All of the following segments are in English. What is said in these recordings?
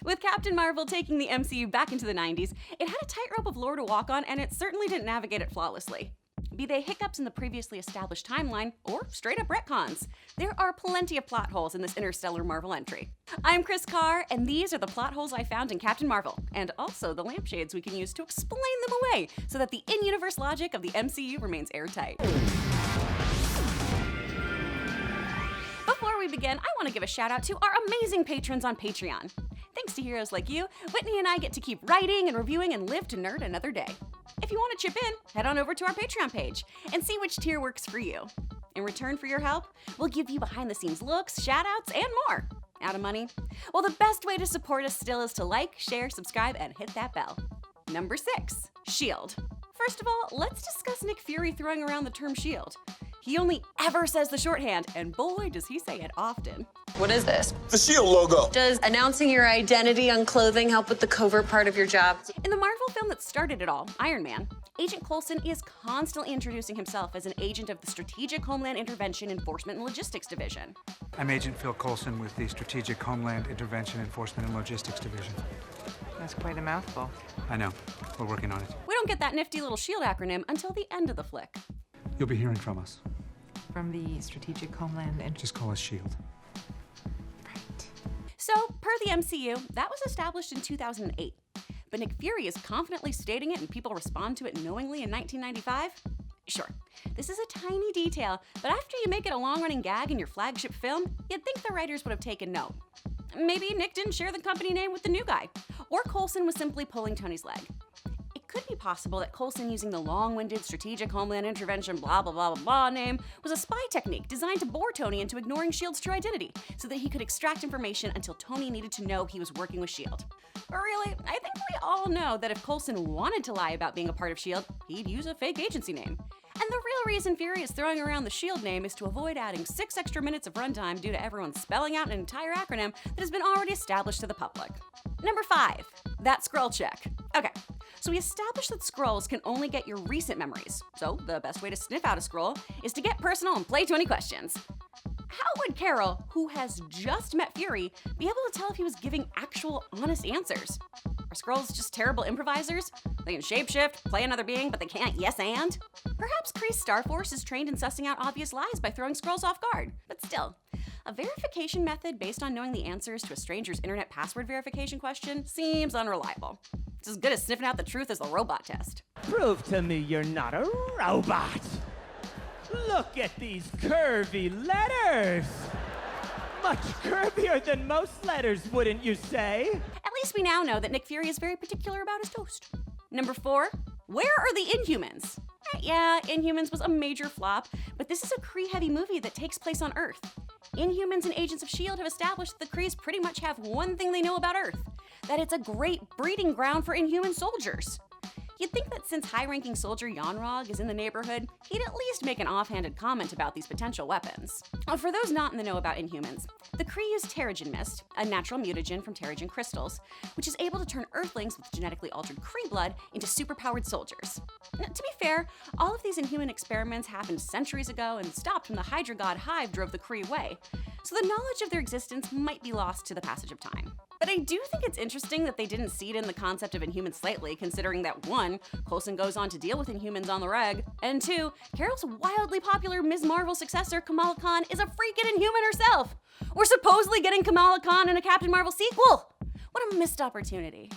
With Captain Marvel taking the MCU back into the 90s, it had a tightrope of lore to walk on, and it certainly didn't navigate it flawlessly. Be they hiccups in the previously established timeline, or straight-up retcons, there are plenty of plot holes in this interstellar Marvel entry. I'm Kris Carr, and these are the plot holes I found in Captain Marvel, and also the lampshades we can use to explain them away so that the in-universe logic of the MCU remains airtight. Before we begin, I want to give a shout out to our amazing patrons on Patreon. Thanks to heroes like you, Whitney and I get to keep writing and reviewing and live to nerd another day. If you want to chip in, head on over to our Patreon page and see which tier works for you. In return for your help, we'll give you behind-the-scenes looks, shout-outs, and more. Out of money? Well, the best way to support us still is to like, share, subscribe, and hit that bell. Number 6, S.H.I.E.L.D. First of all, let's discuss Nick Fury throwing around the term S.H.I.E.L.D. He only ever says the shorthand, and boy, does he say it often. What is this? The S.H.I.E.L.D. logo. Does announcing your identity on clothing help with the covert part of your job? In the Marvel film that started it all, Iron Man, Agent Coulson is constantly introducing himself as an agent of the Strategic Homeland Intervention Enforcement and Logistics Division. I'm Agent Phil Coulson with the Strategic Homeland Intervention Enforcement and Logistics Division. That's quite a mouthful. I know. We're working on it. We don't get that nifty little S.H.I.E.L.D. acronym until the end of the flick. You'll be hearing from us. From the Strategic Homeland and Just call us S.H.I.E.L.D. Right. So, per the MCU, that was established in 2008. But Nick Fury is confidently stating it and people respond to it knowingly in 1995? Sure, this is a tiny detail, but after you make it a long-running gag in your flagship film, you'd think the writers would have taken note. Maybe Nick didn't share the company name with the new guy, or Coulson was simply pulling Tony's leg. It could be possible that Coulson using the long-winded Strategic Homeland Intervention blah blah blah blah blah name was a spy technique designed to bore Tony into ignoring S.H.I.E.L.D.'s true identity so that he could extract information until Tony needed to know he was working with S.H.I.E.L.D. But really, I think we all know that if Coulson wanted to lie about being a part of S.H.I.E.L.D., he'd use a fake agency name. And the real reason Fury is throwing around the S.H.I.E.L.D. name is to avoid adding 6 extra minutes of runtime due to everyone spelling out an entire acronym that has been already established to the public. Number 5, that Skrull check. Okay, so we established that Skrulls can only get your recent memories, so the best way to sniff out a Skrull is to get personal and play 20 questions. How would Carol, who has just met Fury, be able to tell if he was giving actual, honest answers? Are Skrulls just terrible improvisers? They can shapeshift, play another being, but they can't yes and? Perhaps Kree's Starforce is trained in sussing out obvious lies by throwing Skrulls off guard, but still. A verification method based on knowing the answers to a stranger's internet password verification question seems unreliable. It's as good as sniffing out the truth as the robot test. Prove to me you're not a robot. Look at these curvy letters. Much curvier than most letters, wouldn't you say? At least we now know that Nick Fury is very particular about his toast. Number 4, where are the Inhumans? Yeah, Inhumans was a major flop, but this is a Kree-heavy movie that takes place on Earth. Inhumans and Agents of S.H.I.E.L.D. have established that the Krees pretty much have one thing they know about Earth, that it's a great breeding ground for Inhuman soldiers. You'd think that since high-ranking soldier Yon-Rogg is in the neighborhood, he'd at least make an offhanded comment about these potential weapons. For those not in the know about Inhumans, the Kree use Terrigen Mist, a natural mutagen from Terrigen crystals, which is able to turn Earthlings with genetically altered Kree blood into superpowered soldiers. Now, to be fair, all of these Inhuman experiments happened centuries ago and stopped when the Hydra god Hive drove the Kree away, so the knowledge of their existence might be lost to the passage of time. But I do think it's interesting that they didn't seed in the concept of Inhumans slightly, considering that 1, Coulson goes on to deal with Inhumans on the reg, and 2, Carol's wildly popular Ms. Marvel successor Kamala Khan is a freaking Inhuman herself! We're supposedly getting Kamala Khan in a Captain Marvel sequel! What a missed opportunity.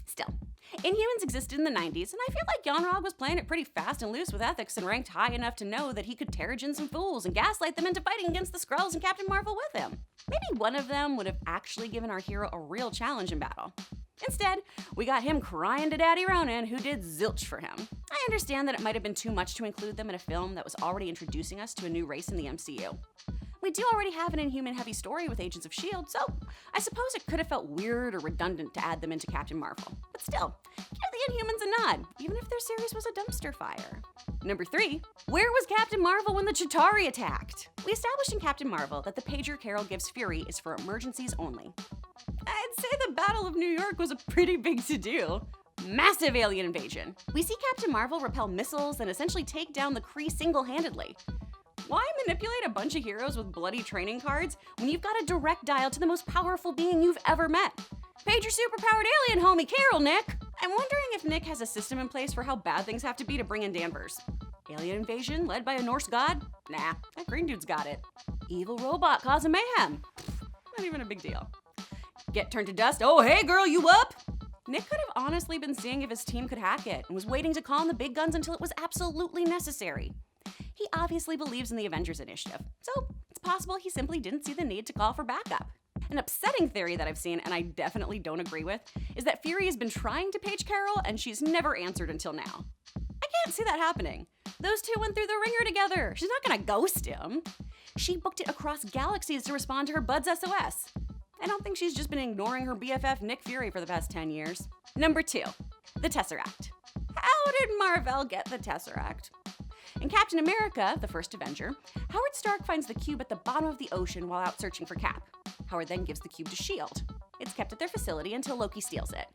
Still, Inhumans existed in the 90s, and I feel like Yon-Rogg was playing it pretty fast and loose with ethics and ranked high enough to know that he could Terrigen some fools and gaslight them into fighting against the Skrulls and Captain Marvel with him. Maybe one of them would have actually given our hero a real challenge in battle. Instead, we got him crying to Daddy Ronan, who did zilch for him. I understand that it might have been too much to include them in a film that was already introducing us to a new race in the MCU. We do already have an Inhuman-heavy story with Agents of S.H.I.E.L.D., so I suppose it could have felt weird or redundant to add them into Captain Marvel. But still, give the Inhumans a nod, even if their series was a dumpster fire. Number 3, where was Captain Marvel when the Chitauri attacked? We established in Captain Marvel that the pager Carol gives Fury is for emergencies only. I'd say the Battle of New York was a pretty big to-do. Massive alien invasion. We see Captain Marvel repel missiles and essentially take down the Kree single-handedly. Why manipulate a bunch of heroes with bloody training cards when you've got a direct dial to the most powerful being you've ever met? Page your superpowered alien homie, Carol, Nick. I'm wondering if Nick has a system in place for how bad things have to be to bring in Danvers. Alien invasion led by a Norse god? Nah, that green dude's got it. Evil robot causing mayhem? Not even a big deal. Get turned to dust? Oh, hey girl, you up? Nick could have honestly been seeing if his team could hack it and was waiting to call in the big guns until it was absolutely necessary. He obviously believes in the Avengers Initiative, so it's possible he simply didn't see the need to call for backup. An upsetting theory that I've seen, and I definitely don't agree with, is that Fury has been trying to page Carol and she's never answered until now. I can't see that happening. Those two went through the ringer together. She's not gonna ghost him. She booked it across galaxies to respond to her bud's SOS. I don't think she's just been ignoring her BFF Nick Fury for the past 10 years. Number 2, the Tesseract. How did Mar-Vell get the Tesseract? In Captain America, the first Avenger, Howard Stark finds the cube at the bottom of the ocean while out searching for Cap. Howard then gives the cube to S.H.I.E.L.D. It's kept at their facility until Loki steals it.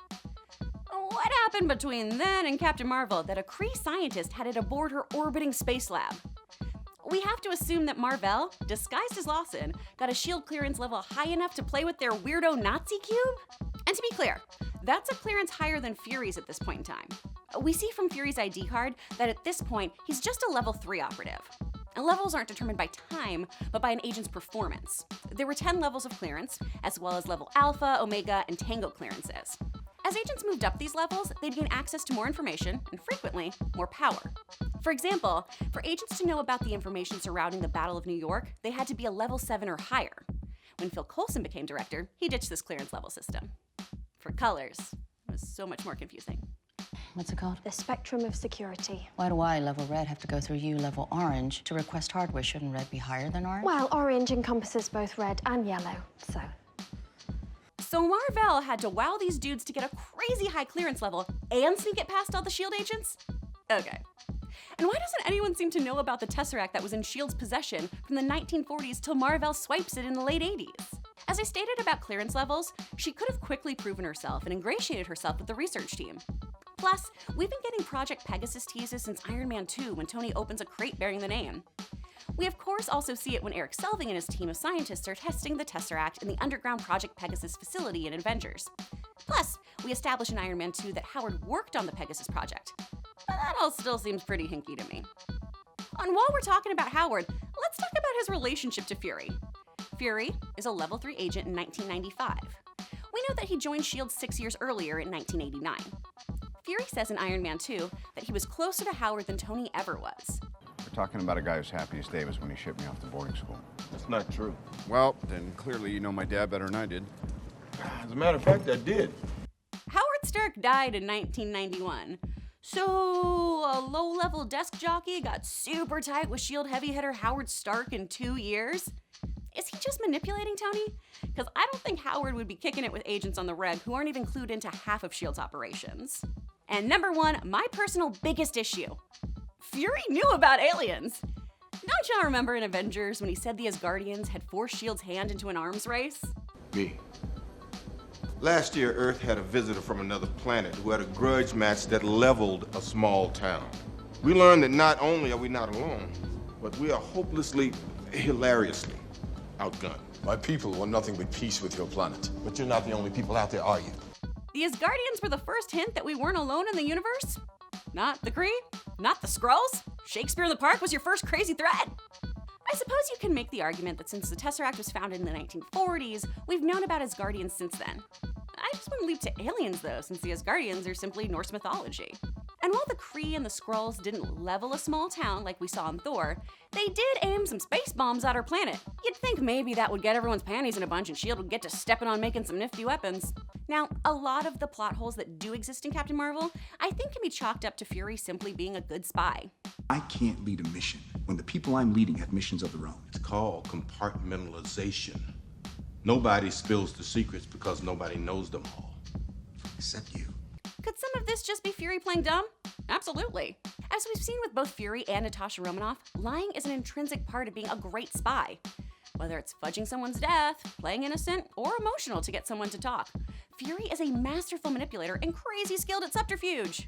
What happened between then and Captain Marvel that a Kree scientist had it aboard her orbiting space lab? We have to assume that Mar-Vell, disguised as Lawson, got a S.H.I.E.L.D. clearance level high enough to play with their weirdo Nazi cube? And to be clear, that's a clearance higher than Fury's at this point in time. We see from Fury's ID card that at this point, he's just a level 3 operative. And levels aren't determined by time, but by an agent's performance. There were 10 levels of clearance, as well as level Alpha, Omega, and Tango clearances. As agents moved up these levels, they'd gain access to more information, and frequently, more power. For example, for agents to know about the information surrounding the Battle of New York, they had to be a level 7 or higher. When Phil Coulson became director, he ditched this clearance level system. For colors, it was so much more confusing. What's it called? The spectrum of security. Why do I, level red, have to go through you, level orange, to request hardware? Shouldn't red be higher than orange? Well, orange encompasses both red and yellow, so. So Mar-Vell had to wow these dudes to get a crazy high clearance level and sneak it past all the S.H.I.E.L.D. agents? Okay. And why doesn't anyone seem to know about the Tesseract that was in S.H.I.E.L.D.'s possession from the 1940s till Mar-Vell swipes it in the late 80s? As I stated about clearance levels, she could have quickly proven herself and ingratiated herself with the research team. Plus, we've been getting Project Pegasus teases since Iron Man 2 when Tony opens a crate bearing the name. We of course also see it when Eric Selvig and his team of scientists are testing the Tesseract in the underground Project Pegasus facility in Avengers. Plus, we establish in Iron Man 2 that Howard worked on the Pegasus project. But that all still seems pretty hinky to me. And while we're talking about Howard, let's talk about his relationship to Fury. Fury is a level 3 agent in 1995. We know that he joined S.H.I.E.L.D. 6 years earlier in 1989. Fury says in Iron Man 2 that he was closer to Howard than Tony ever was. We're talking about a guy whose happiest day was when he shipped me off to boarding school. That's not true. Well, then clearly you know my dad better than I did. As a matter of fact, I did. Howard Stark died in 1991. So a low-level desk jockey got super tight with S.H.I.E.L.D. heavy hitter Howard Stark in 2 years? Is he just manipulating Tony? Because I don't think Howard would be kicking it with agents on the reg who aren't even clued into half of S.H.I.E.L.D.'s operations. And number 1, my personal biggest issue. Fury knew about aliens. Don't y'all remember in Avengers when he said the Asgardians had forced S.H.I.E.L.D.'s hand into an arms race? Me. Last year, Earth had a visitor from another planet who had a grudge match that leveled a small town. We learned that not only are we not alone, but we are hopelessly, hilariously outgunned. My people want nothing but peace with your planet. But you're not the only people out there, are you? The Asgardians were the first hint that we weren't alone in the universe? Not the Kree? Not the Skrulls? Shakespeare in the Park was your first crazy threat? I suppose you can make the argument that since the Tesseract was founded in the 1940s, we've known about Asgardians since then. I just want to leap to aliens, though, since the Asgardians are simply Norse mythology. And while the Kree and the Skrulls didn't level a small town like we saw in Thor, they did aim some space bombs at our planet. You'd think maybe that would get everyone's panties in a bunch and S.H.I.E.L.D. would get to stepping on making some nifty weapons. Now, a lot of the plot holes that do exist in Captain Marvel, I think can be chalked up to Fury simply being a good spy. I can't lead a mission when the people I'm leading have missions of their own. It's called compartmentalization. Nobody spills the secrets because nobody knows them all. Except you. Could some of this just be Fury playing dumb? Absolutely. As we've seen with both Fury and Natasha Romanoff, lying is an intrinsic part of being a great spy. Whether it's fudging someone's death, playing innocent, or emotional to get someone to talk, Fury is a masterful manipulator and crazy skilled at subterfuge.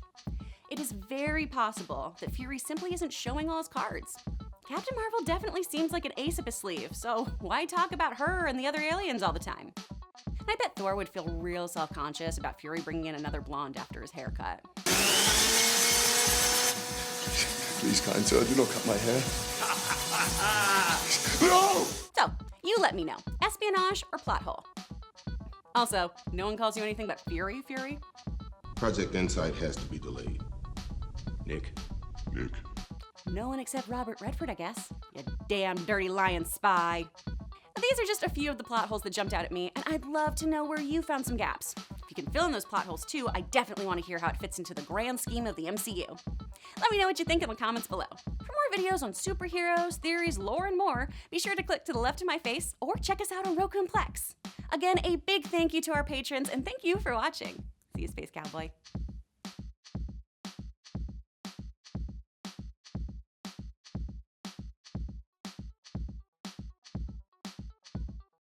It is very possible that Fury simply isn't showing all his cards. Captain Marvel definitely seems like an ace up his sleeve, so why talk about her and the other aliens all the time? I bet Thor would feel real self-conscious about Fury bringing in another blonde after his haircut. Please, kind sir, do not cut my hair. No! So, you let me know, espionage or plot hole? Also, no one calls you anything but Fury? Project Insight has to be delayed. Nick? No one except Robert Redford, I guess. You damn dirty lying spy. These are just a few of the plot holes that jumped out at me, and I'd love to know where you found some gaps. If you can fill in those plot holes too, I definitely want to hear how it fits into the grand scheme of the MCU. Let me know what you think in the comments below. For more videos on superheroes, theories, lore, and more, be sure to click to the left of my face or check us out on Roku and Plex. Again, a big thank you to our patrons, and thank you for watching. See you, Space Cowboy.